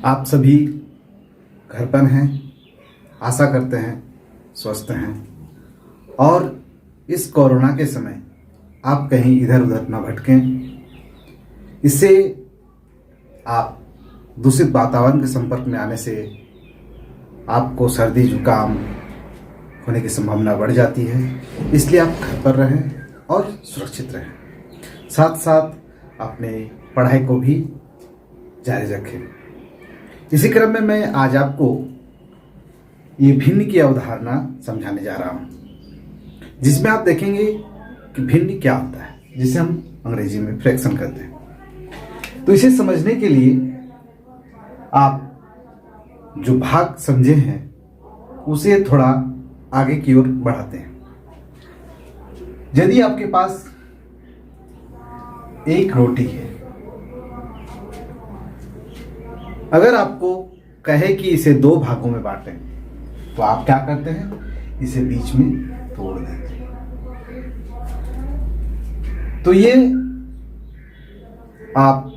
आप सभी घर पर हैं, आशा करते हैं स्वस्थ हैं और इस कोरोना के समय आप कहीं इधर उधर न भटकें। इससे आप दूषित वातावरण के संपर्क में आने से आपको सर्दी जुकाम होने की संभावना बढ़ जाती है। इसलिए आप घर पर रहें और सुरक्षित रहें, साथ साथ अपने पढ़ाई को भी जारी रखें। इसी क्रम में मैं आज आपको ये भिन्न की अवधारणा समझाने जा रहा हूँ, जिसमें आप देखेंगे कि भिन्न क्या होता है, जिसे हम अंग्रेजी में फ्रैक्शन कहते हैं। तो इसे समझने के लिए आप जो भाग समझे हैं उसे थोड़ा आगे की ओर बढ़ाते हैं। यदि आपके पास एक रोटी है, अगर आपको कहे कि इसे दो भागों में बांटें, तो आप क्या करते हैं? इसे बीच में तोड़ देते हैं। तो ये आप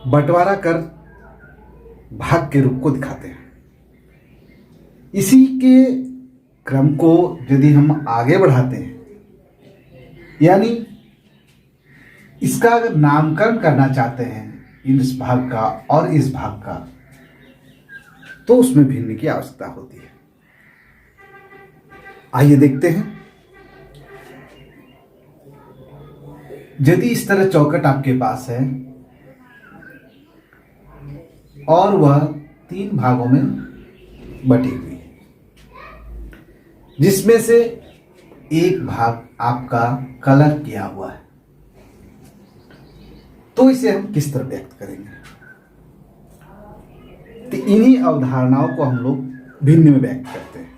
बंटवारा कर भाग के रूप को दिखाते हैं। इसी के क्रम को यदि हम आगे बढ़ाते हैं, यानी इसका अगर नामकरण करना चाहते हैं इस भाग का और इस भाग का, तो उसमें भिन्न की आवश्यकता होती है। आइए देखते हैं। यदि इस तरह चौखट आपके पास है और वह 3 भागों में बटी हुई है, जिसमें से एक भाग आपका कलर किया हुआ है, तो इसे हम किस तरह व्यक्त करेंगे? तो इन्हीं अवधारणाओं को हम लोग भिन्न में व्यक्त करते हैं।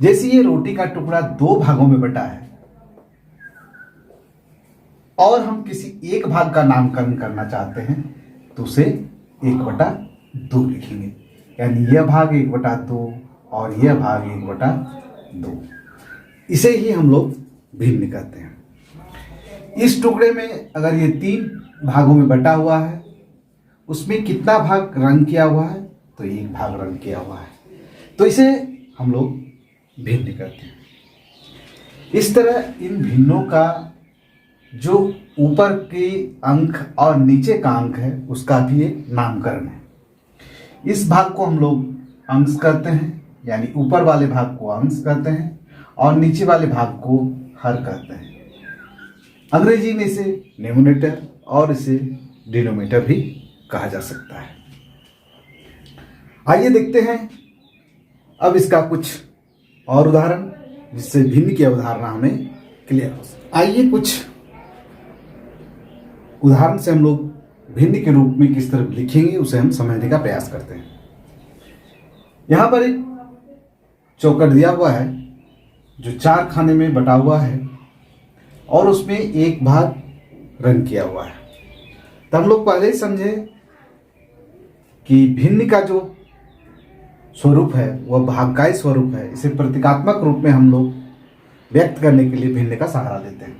जैसे ये रोटी का टुकड़ा 2 भागों में बटा है और हम किसी एक भाग का नामकरण करना चाहते हैं, तो उसे 1/2 लिखेंगे, यानी यह भाग 1/2 और यह भाग 1/2। इसे ही हम लोग भिन्न कहते हैं। इस टुकड़े में अगर ये 3 भागों में बटा हुआ है, उसमें कितना भाग रंग किया हुआ है? तो 1 भाग रंग किया हुआ है, तो इसे हम लोग भिन्न कहते हैं। इस तरह इन भिन्नों का जो ऊपर के अंक और नीचे का अंक है, उसका भी एक नामकरण है। इस भाग को हम लोग अंश कहते हैं, यानी ऊपर वाले भाग को अंश कहते हैं और नीचे वाले भाग को हर कहते हैं। अंग्रेजी में इसे न्यूमरेटर और इसे डिनोमिनेटर भी कहा जा सकता है। आइए देखते हैं अब इसका कुछ और उदाहरण, जिससे भिन्न की अवधारणा हमें क्लियर हो सके। आइए कुछ उदाहरण से हम लोग भिन्न के रूप में किस तरह लिखेंगे उसे हम समझने का प्रयास करते हैं। यहां पर एक चौखट दिया हुआ है जो 4 खाने में बटा हुआ है और उसमें 1 भाग रंग किया हुआ है। तो हम लोग पहले ही समझे कि भिन्न का जो स्वरूप है वह भागकाई स्वरूप है। इसे प्रतीकात्मक रूप में हम लोग व्यक्त करने के लिए भिन्न का सहारा लेते हैं।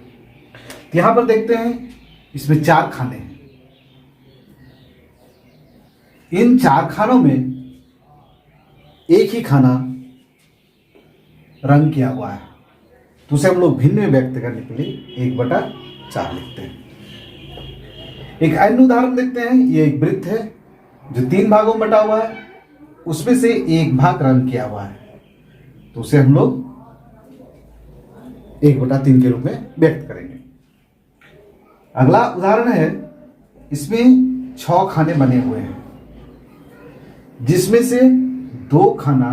तो यहां पर देखते हैं इसमें 4 खाने हैं। इन 4 खानों में एक ही खाना रंग किया हुआ है, तो उसे हम लोग भिन्न में व्यक्त करने के लिए 1/4 लिखते हैं। एक अन्य उदाहरण देखते हैं। ये एक वृत्त है जो 3 भागों में बटा हुआ है, उसमें से 1 भाग रंग किया हुआ है, तो उसे हम लोग 1/3 के रूप में व्यक्त करेंगे। अगला उदाहरण है, इसमें 6 खाने बने हुए हैं, जिसमें से 2 खाना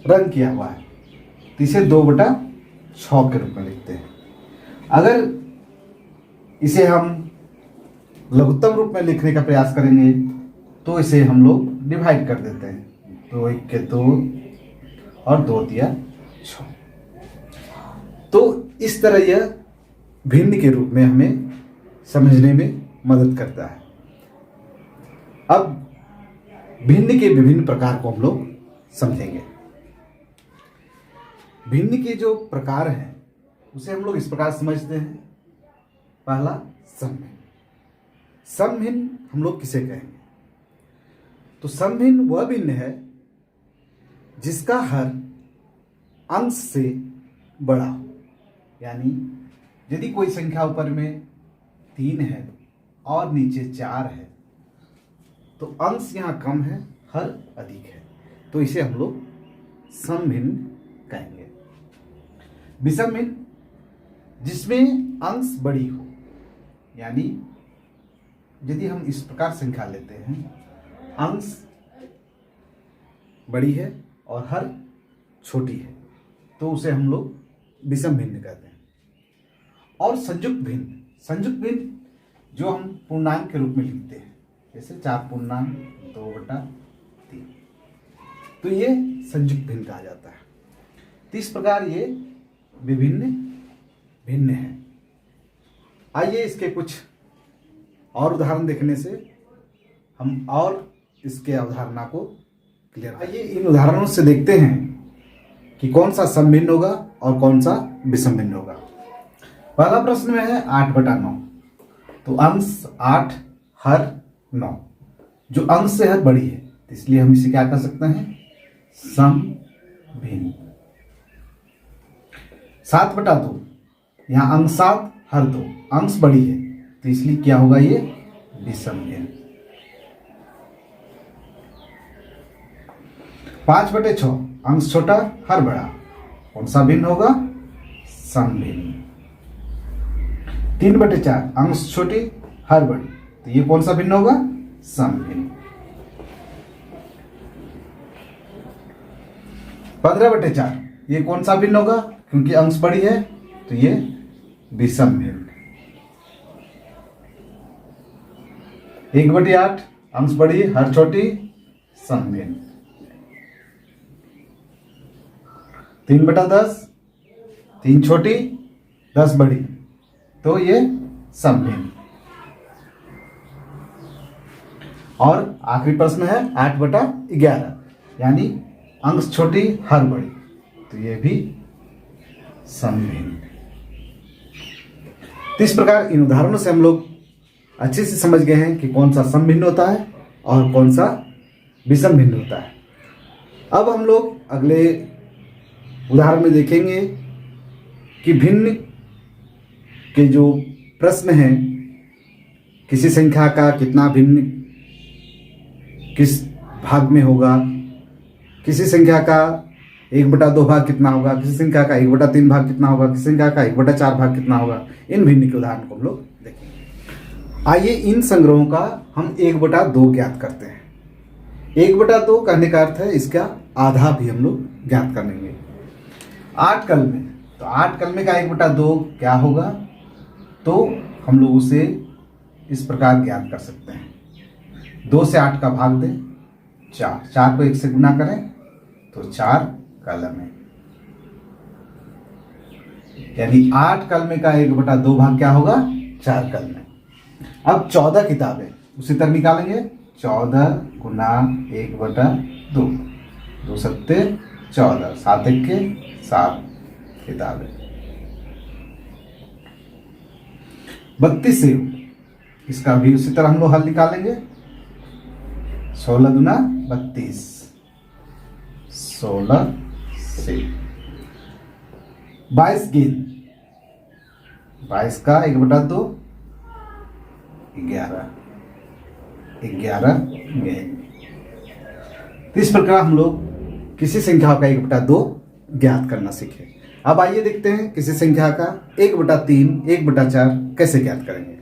रंग किया हुआ है, तो इसे 2/6 के रूप में लिखते हैं। अगर इसे हम लघुत्तम रूप में लिखने का प्रयास करेंगे, तो इसे हम लोग डिवाइड कर देते हैं। 2 1 के 2 और 2 3 6। तो इस तरह यह भिन्न के रूप में हमें समझने में मदद करता है। अब भिन्न के विभिन्न प्रकार को हम लोग समझेंगे। भिन्न के जो प्रकार हैं उसे हम लोग इस प्रकार समझते हैं। पहला, समभिन्न। समभिन्न हम लोग किसे कहेंगे? तो समभिन्न वह भिन्न है जिसका हर अंश से बड़ा हो। यानी यदि कोई संख्या ऊपर में 3 है और नीचे 4 है तो अंश यहाँ कम है, हर अधिक है, तो इसे हम लोग समभिन्न कहेंगे। विषम भिन्न जिसमें अंश बड़ी हो, यानी यदि हम इस प्रकार संख्या लेते हैं, अंश बड़ी है और हर छोटी है, तो उसे हम लोग विषम भिन्न कहते हैं। और संयुक्त भिन्न जो हम पूर्णांक के रूप में लिखते हैं, जैसे 4/2/3, तो ये संयुक्त भिन्न कहा जाता है। तो इस प्रकार ये विभिन्न भिन्न है। आइए इसके कुछ और उदाहरण देखने से हम और इसके अवधारणा को क्लियर। आइए इन उदाहरणों से देखते हैं कि कौन सा समभिन्न होगा और कौन सा विषम भिन्न होगा। पहला प्रश्न में है 8/9, तो अंश 8 हर 9, जो अंश से हर बड़ी है, तो इसलिए हम इसे क्या कर सकते हैं, समभिन्न। 7/2, यहाँ अंश 7 हर 2, अंश बड़ी है, तो इसलिए क्या होगा, ये विषम भिन्न। 5/6, अंश छोटा हर बड़ा, कौन सा भिन्न होगा, समभिन्न। 3/4, अंश छोटी हर बड़ी, तो ये कौन सा भिन्न होगा, समभिन्न। 15/4, ये कौन सा भिन्न होगा, क्योंकि अंश बड़ी है, तो ये विषम भिन्न। 1/8, अंश बड़ी हर छोटी, समभिन्न। 3/10, 3 छोटी 10 बड़ी, तो ये समभिन्न। और आखिरी प्रश्न है 8/11, यानी अंश छोटी हर बड़ी, तो ये भी समभिन्न। तो इस प्रकार इन उदाहरणों से हम लोग अच्छे से समझ गए हैं कि कौन सा समभिन्न होता है और कौन सा विषम भिन्न होता है। अब हम लोग अगले उदाहरण में देखेंगे कि भिन्न के जो प्रश्न हैं, किसी संख्या का कितना भिन्न किस भाग में होगा, किसी संख्या का 1/2 भाग कितना होगा, किसी संख्या का 1/3 भाग कितना होगा, किसी संख्या का 1/4 भाग कितना होगा, इन भिन्न के उदाहरण को हम लोग देखेंगे। आइए इन संग्रहों का हम 1/2 ज्ञात करते हैं। 1/2 कहने का अर्थ है इसका आधा भी हम लोग ज्ञात कर लेंगे। 8 कलमे, तो 8 कलमे का 1/2 क्या होगा, तो हम लोग उसे इस प्रकार ज्ञात कर सकते हैं। 2 से 8 का भाग दें, 4 को 1 से गुना करें तो 4 कलमे, यानी 8 कलमे का 1/2 भाग क्या होगा, 4 कलमे। अब 14 किताबें उसी तरह निकालेंगे, 14 गुना 1/2, 2 सत्ते 14, 7 1 7 किताबें। 32 सेब, इसका भी उसी तरह हम लोग हल निकालेंगे, 16 गुना 32, 16 सेब। 22 गेंद, 22 का 1/2, 11 गेंद। इस प्रकार हम लोग किसी संख्या का 1/2 ज्ञात करना सीखे। अब आइए देखते हैं किसी संख्या का 1/3, 1/4 कैसे ज्ञात करेंगे।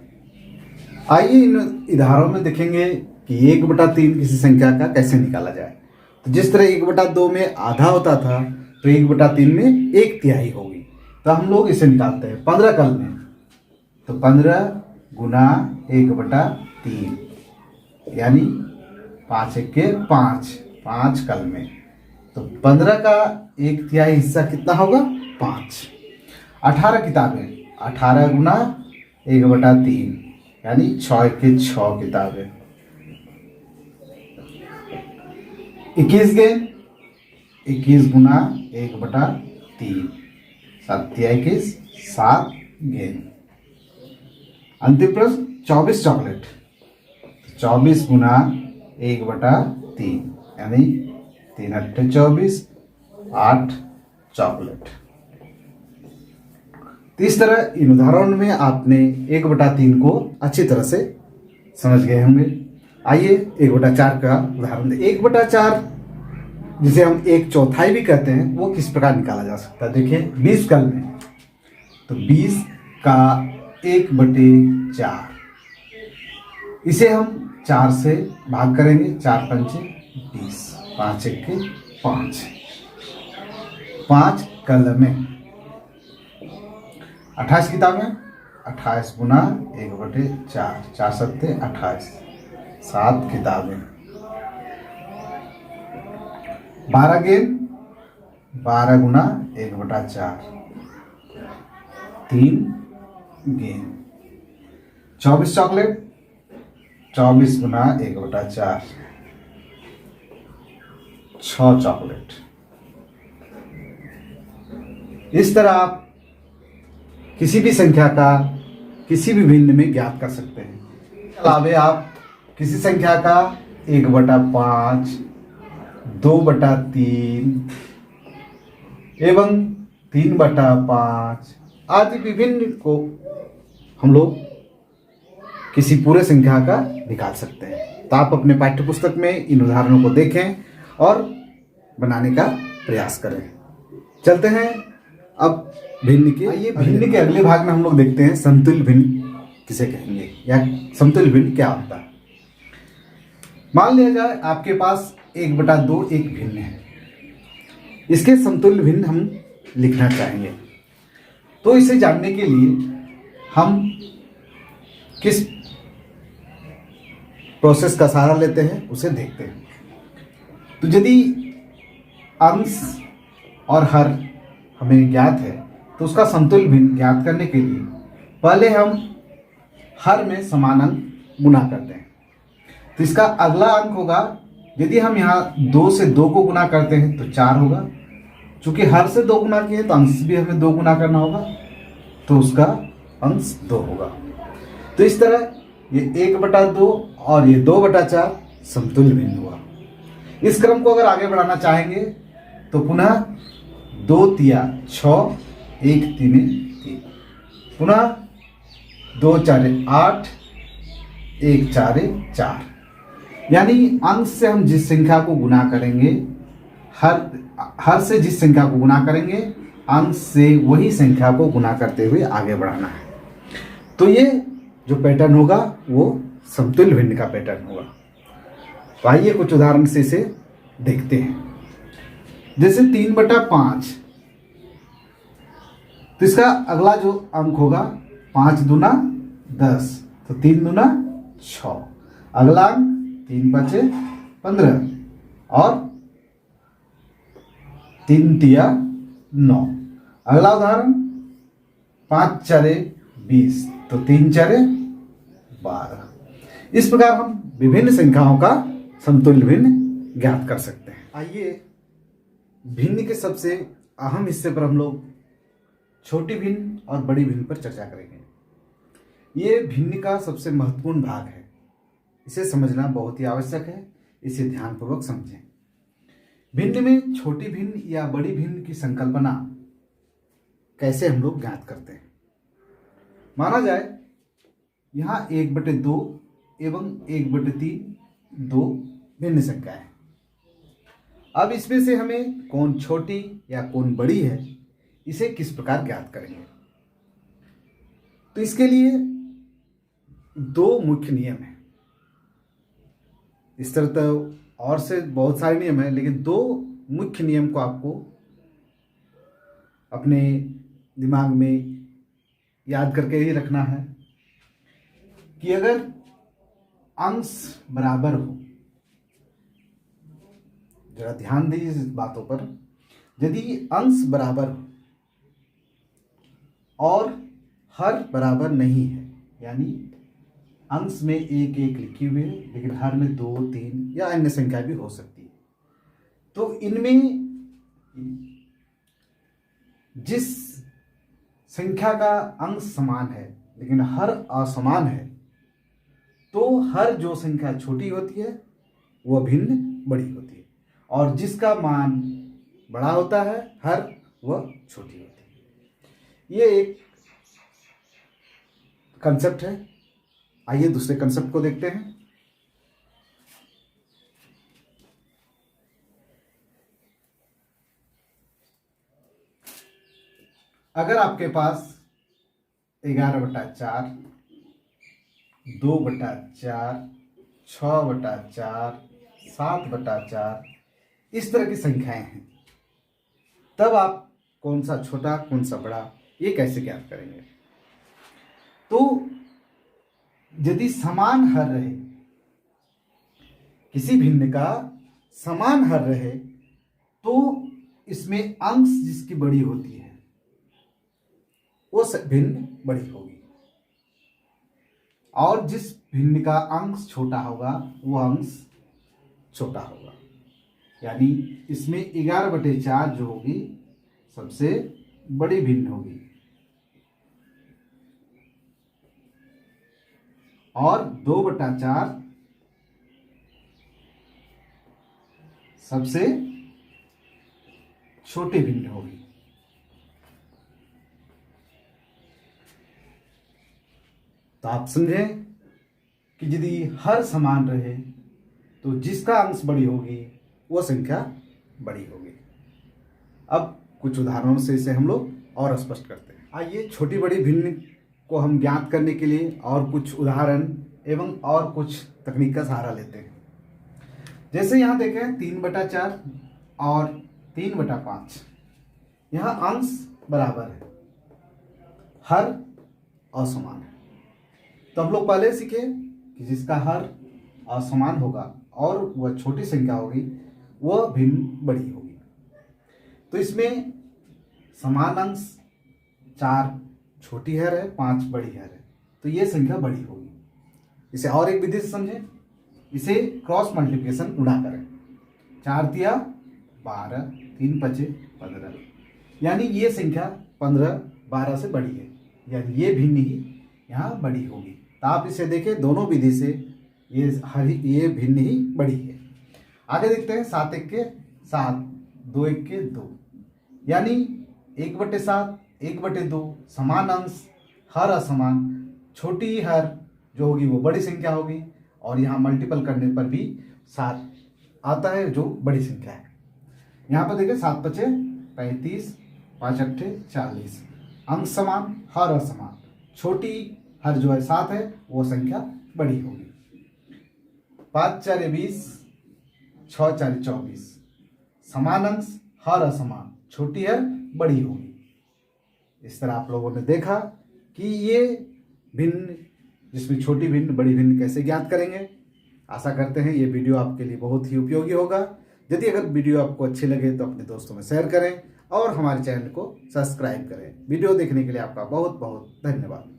आइए इन उदाहरणों में देखेंगे कि 1/3 किसी संख्या का कैसे निकाला जाए। तो जिस तरह 1/2 में आधा होता था, तो 1/3 में 1/3 होगी। तो हम लोग इसे निकालते हैं 15 कलमे, तो 15 गुना 1/3, यानी 5 1 5, 5 कलमे। तो 15 का 1/3 हिस्सा कितना होगा, 5। 18 किताबें, 18 गुना 1/3, यानी 6 1 6 किताबें। 21 गेंद, 21 गुना 1/3, 7 21 7 गेंद। अंतिम प्रश्न 24 चॉकलेट, 24 गुना 1/3, 3, यानी 3 अट्ठे 24, 8 चॉकलेट। तो इस तरह इन उदाहरणों में आपने 1/3 को अच्छी तरह से समझ गए होंगे। आइए 1/4 का उदाहरण दें। 1/4 जिसे हम 1/4 भी कहते हैं, वो किस प्रकार निकाला जा सकता है। देखिए 20 कल में, तो 20 का 1/4, इसे हम 4 से भाग करेंगे। 4 पंचे 20, 5 1 5, 5 कल में 28 किताबें, 28 गुना 1/4, 4 सत्ते 28, 7 किताबें। 12 गेंद, 12 गुना 1/4, 3 गेंद। 24 चॉकलेट, 24 गुना 1/4, 6 चॉकलेट। इस तरह आप किसी भी संख्या का किसी भी भिन्न में ज्ञात कर सकते हैं। अलावे आप किसी संख्या का 1/5, 2/3 एवं 3/5 आदि विभिन्न को हम लोग किसी पूरे संख्या का निकाल सकते हैं। तो आप अपने पाठ्य पुस्तक में इन उदाहरणों को देखें और बनाने का प्रयास करें। चलते हैं अब भिन्न के। आइए भिन्न के अगले भाग में हम लोग देखते हैं समतुल्य भिन्न किसे कहेंगे या समतुल्य भिन्न क्या होता है। मान लिया जाए आपके पास 1/2 एक भिन्न है, इसके समतुल्य भिन्न हम लिखना चाहेंगे। तो इसे जानने के लिए हम किस प्रोसेस का सहारा लेते हैं उसे देखते हैं। तो यदि अंश और हर हमें ज्ञात है, तो उसका समतुल्य भिन्न ज्ञात करने के लिए पहले हम हर में समान अंक गुना करते हैं। तो इसका अगला अंक होगा, यदि हम यहाँ 2 से 2 को गुना करते हैं तो 4 होगा। चूंकि हर से 2 गुना किए तो अंश भी हमें 2 गुना करना होगा, तो उसका अंश 2 होगा। तो इस तरह ये 1/2 और ये 2/4 समतुल्य भिन्न हुआ। इस क्रम को अगर आगे बढ़ाना चाहेंगे तो पुनः 2 तिया 6, 1 3 3, पुनः 2 4 8, 1 4 4, यानी अंश से हम जिस संख्या को गुना करेंगे, हर से जिस संख्या को गुना करेंगे, अंश से वही संख्या को गुना करते हुए आगे बढ़ाना है। तो ये जो पैटर्न होगा वो समतुल्य भिन्न का पैटर्न होगा। तो आइए कुछ उदाहरण से इसे देखते हैं। जैसे 3/5, तो इसका अगला जो अंक होगा 5 दूना 10, तो 3 दूना 6। अगला अंक 3 5 15 और 3 तिया 9। अगला उदाहरण 5 4 20, तो 3 4 12। इस प्रकार हम विभिन्न संख्याओं का समतुल्य भिन्न ज्ञात कर सकते हैं। आइए भिन्न के सबसे अहम हिस्से पर हम लोग छोटी भिन्न और बड़ी भिन्न पर चर्चा करेंगे। ये भिन्न का सबसे महत्वपूर्ण भाग है, इसे समझना बहुत ही आवश्यक है, इसे ध्यानपूर्वक समझें। भिन्न में छोटी भिन्न या बड़ी भिन्न की संकल्पना कैसे हम लोग ज्ञात करते हैं। माना जाए यहाँ 1/2 एवं 1/3 दो भिन्न संख्याएं हैं। अब इसमें से हमें कौन छोटी या कौन बड़ी है, इसे किस प्रकार ज्ञात करेंगे। तो इसके लिए 2 मुख्य नियम हैं। इस तरह तो और से बहुत सारे नियम हैं, लेकिन 2 मुख्य नियम को आपको अपने दिमाग में याद करके ही रखना है कि अगर अंश बराबर हो, जरा ध्यान दीजिए इस बातों पर, यदि अंश बराबर हो और हर बराबर नहीं है, यानी अंश में 1 1 लिखी हुई है लेकिन हर में 2 3 या अन्य संख्या भी हो सकती है, तो इनमें जिस संख्या का अंश समान है लेकिन हर असमान है, तो हर जो संख्या छोटी होती है वह भिन्न बड़ी होती है और जिसका मान बड़ा होता है हर, वह छोटी होती है। ये एक कंसेप्ट है। आइए दूसरे कंसेप्ट को देखते हैं। अगर आपके पास 11/4, 2/4, 6/4, 7/4 इस तरह की संख्याएं हैं, तब आप कौन सा छोटा कौन सा बड़ा ये कैसे ज्ञात करेंगे? तो यदि समान हर रहे, किसी भिन्न का समान हर रहे, तो इसमें अंश जिसकी बड़ी होती है वो भिन्न बड़ी होगी और जिस भिन्न का अंश छोटा होगा वो अंश छोटा होगा। यानी इसमें 11/4 जो होगी सबसे बड़ी भिन्न होगी और 2/4 सबसे छोटी भिन्न होगी। तो आप समझें कि यदि हर समान रहे तो जिसका अंश बड़ी होगी वो संख्या बड़ी होगी। अब कुछ उदाहरणों से इसे हम लोग और स्पष्ट करते हैं। आइए छोटी बड़ी भिन्न को हम ज्ञात करने के लिए और कुछ उदाहरण एवं और कुछ तकनीक का सहारा लेते हैं। जैसे यहाँ देखें 3/4 और 3/5, यहाँ अंश बराबर है, हर असमान है। तो हम लोग पहले सीखे कि जिसका हर असमान होगा और वह छोटी संख्या होगी वह भिन्न बड़ी होगी। तो इसमें समान अंश 4 छोटी हर है, 5 बड़ी हर है, तो ये संख्या बड़ी होगी। इसे और एक विधि से समझें, इसे क्रॉस मल्टीप्लिकेशन गुणा करें। 4 तिया 12, 3 पचे 15, यानी ये संख्या 15 12 से बड़ी है, यानी ये भिन्न ही यहाँ बड़ी होगी। तो आप इसे देखें, दोनों विधि से ये भिन्न ही बड़ी है। आगे देखते हैं 7 1 के 7, 2 1 के 2, यानी 1/7 1/2 समान अंश हर असमान, छोटी हर जो होगी वो बड़ी संख्या होगी और यहाँ मल्टीपल करने पर भी 7 आता है जो बड़ी संख्या है। यहाँ पर देखिए 7 5 35, 5 8 40, अंश समान हर असमान, छोटी हर जो है 7 है वो संख्या बड़ी होगी। 5 4 20, 6 4 24, समान अंश हर असमान, छोटी हर बड़ी होगी। इस तरह आप लोगों ने देखा कि ये भिन्न, जिसमें छोटी भिन्न बड़ी भिन्न कैसे ज्ञात करेंगे। आशा करते हैं ये वीडियो आपके लिए बहुत ही उपयोगी होगा। यदि अगर वीडियो आपको अच्छी लगे तो अपने दोस्तों में शेयर करें और हमारे चैनल को सब्सक्राइब करें। वीडियो देखने के लिए आपका बहुत बहुत धन्यवाद।